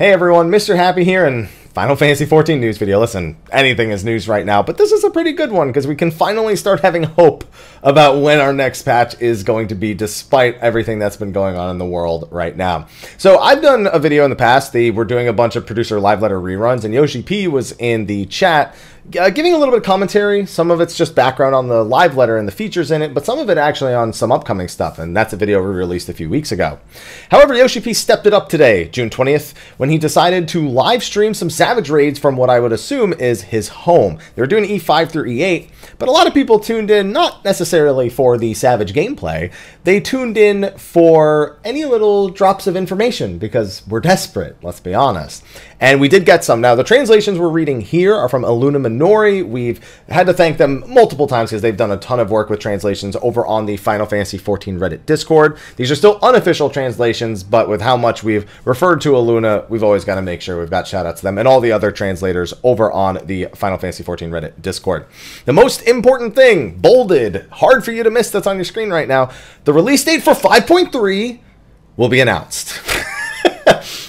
Hey everyone, Mr. Happy here, and Final Fantasy XIV news video. Listen, anything is news right now, but this is a pretty good one because we can finally start having hope about when our next patch is going to be, despite everything that's been going on in the world right now. So I've done a video in the past. They were doing a bunch of producer live letter reruns, and Yoshi P was in the chat giving a little bit of commentary. Some of it's just background on the live letter and the features in it, but some of it actually on some upcoming stuff, and that's a video we released a few weeks ago. However, Yoshi P stepped it up today, June 20th, when he decided to live stream some Savage raids from what I would assume is his home. They were doing E5 through E8, but a lot of people tuned in not necessarily for the Savage gameplay. They tuned in for any little drops of information because we're desperate, let's be honest. And we did get some. Now, the translations we're reading here are from Aluna Minori. We've had to thank them multiple times because they've done a ton of work with translations over on the Final Fantasy XIV Reddit Discord. These are still unofficial translations, but with how much we've referred to Aluna, we've always got to make sure we've got shout outs to them and all the other translators over on the Final Fantasy XIV Reddit Discord. The most important thing, bolded, hard for you to miss, that's on your screen right now, the release date for 5.3 will be announced.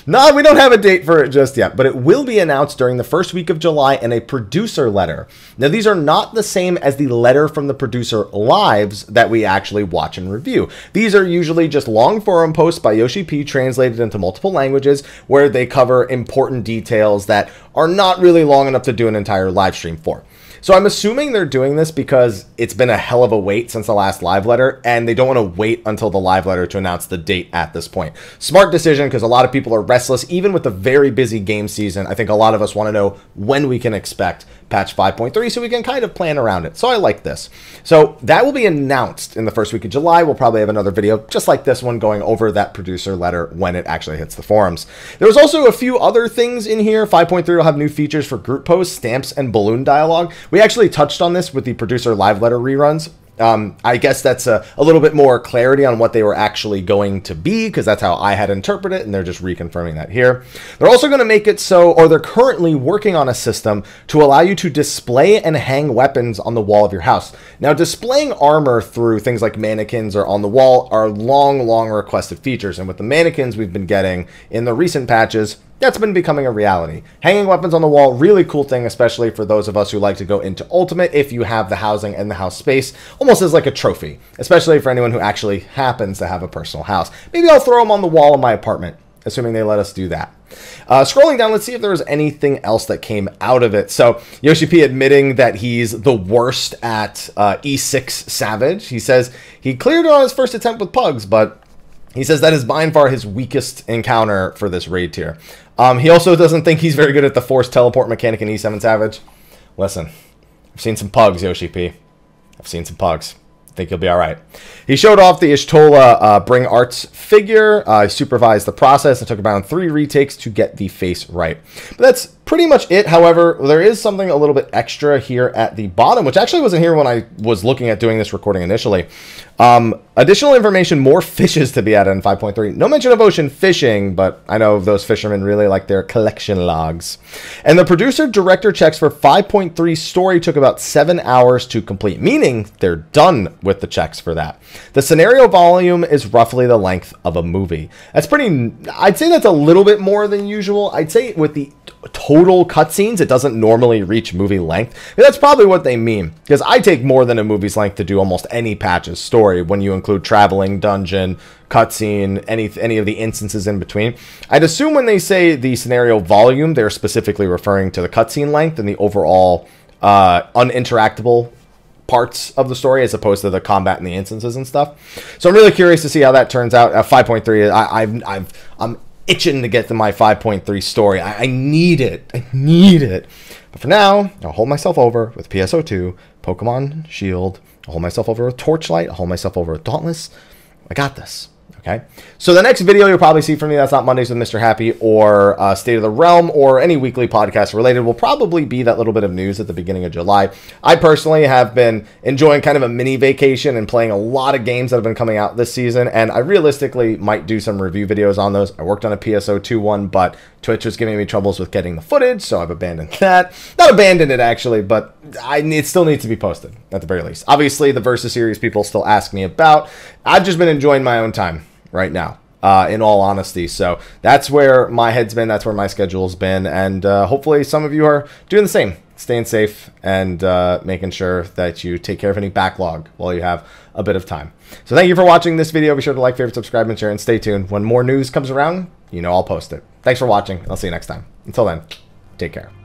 No, we don't have a date for it just yet, but it will be announced during the first week of July in a producer letter. Now, these are not the same as the letter from the producer lives that we actually watch and review. These are usually just long forum posts by Yoshi P translated into multiple languages where they cover important details that are not really long enough to do an entire live stream for. So I'm assuming they're doing this because it's been a hell of a wait since the last live letter, and they don't want to wait until the live letter to announce the date at this point. Smart decision, because a lot of people are restless, even with the very busy game season. I think a lot of us want to know when we can expect patch 5.3 so we can kind of plan around it. So I like this. So that will be announced in the first week of July. We'll probably have another video just like this one going over that producer letter when it actually hits the forums. There was also a few other things in here. 5.3 will have new features for group posts, stamps, and balloon dialogue. We actually touched on this with the producer live letter reruns. I guess that's a little bit more clarity on what they were actually going to be, because that's how I had interpreted it, and they're just reconfirming that here. They're also going to make it so, or they're currently working on a system to allow you to display and hang weapons on the wall of your house. Now, displaying armor through things like mannequins or on the wall are long requested features, and with the mannequins we've been getting in the recent patches, that's been becoming a reality. Hanging weapons on the wall, really cool thing, especially for those of us who like to go into Ultimate if you have the housing and the house space, almost as like a trophy, especially for anyone who actually happens to have a personal house. Maybe I'll throw them on the wall of my apartment, assuming they let us do that. Scrolling down, let's see if there was anything else that came out of it. So Yoshi P admitting that he's the worst at E6 Savage. He says he cleared it on his first attempt with Pugs, but he says that is by far his weakest encounter for this raid tier. He also doesn't think he's very good at the forced teleport mechanic in E7 Savage. Listen, I've seen some Pugs, Yoshi P. I've seen some Pugs. I think he'll be all right. He showed off the Ishtola Bring Arts figure. He supervised the process and took about 3 retakes to get the face right. But that's pretty much it. However, there is something a little bit extra here at the bottom, which actually wasn't here when I was looking at doing this recording initially. Additional information, more fishes to be added in 5.3. No mention of ocean fishing, but I know those fishermen really like their collection logs. And the producer-director checks for 5.3 story took about 7 hours to complete, meaning they're done with the checks for that. The scenario volume is roughly the length of a movie. That's pretty, I'd say that's a little bit more than usual. I'd say with the total cutscenes, it doesn't normally reach movie length. And that's probably what they mean, because I take more than a movie's length to do almost any patch's story when you include traveling, dungeon, cutscene, any of the instances in between. I'd assume when they say the scenario volume, they're specifically referring to the cutscene length and the overall uninteractable parts of the story as opposed to the combat and the instances and stuff. So I'm really curious to see how that turns out. 5.3, I'm itching to get to my 5.3 story. I need it. I need it. But for now, I'll hold myself over with PSO2, Pokemon Shield. I'll hold myself over with Torchlight. I'll hold myself over with Dauntless. I got this. Okay, so the next video you'll probably see from me, that's not Mondays with Mr. Happy or State of the Realm or any weekly podcast related, will probably be that little bit of news at the beginning of July. I personally have been enjoying kind of a mini vacation and playing a lot of games that have been coming out this season, and I realistically might do some review videos on those. I worked on a PSO2 one, but Twitch was giving me troubles with getting the footage, so I've abandoned that. Not abandoned it, actually, but it still needs to be posted, at the very least. Obviously, the Versus series people still ask me about. I've just been enjoying my own time right now. in all honesty. So that's where my head's been. That's where my schedule's been. And hopefully some of you are doing the same. Staying safe and making sure that you take care of any backlog while you have a bit of time. So thank you for watching this video. Be sure to like, favorite, subscribe, and share, and stay tuned. When more news comes around, you know I'll post it. Thanks for watching. I'll see you next time. Until then, take care.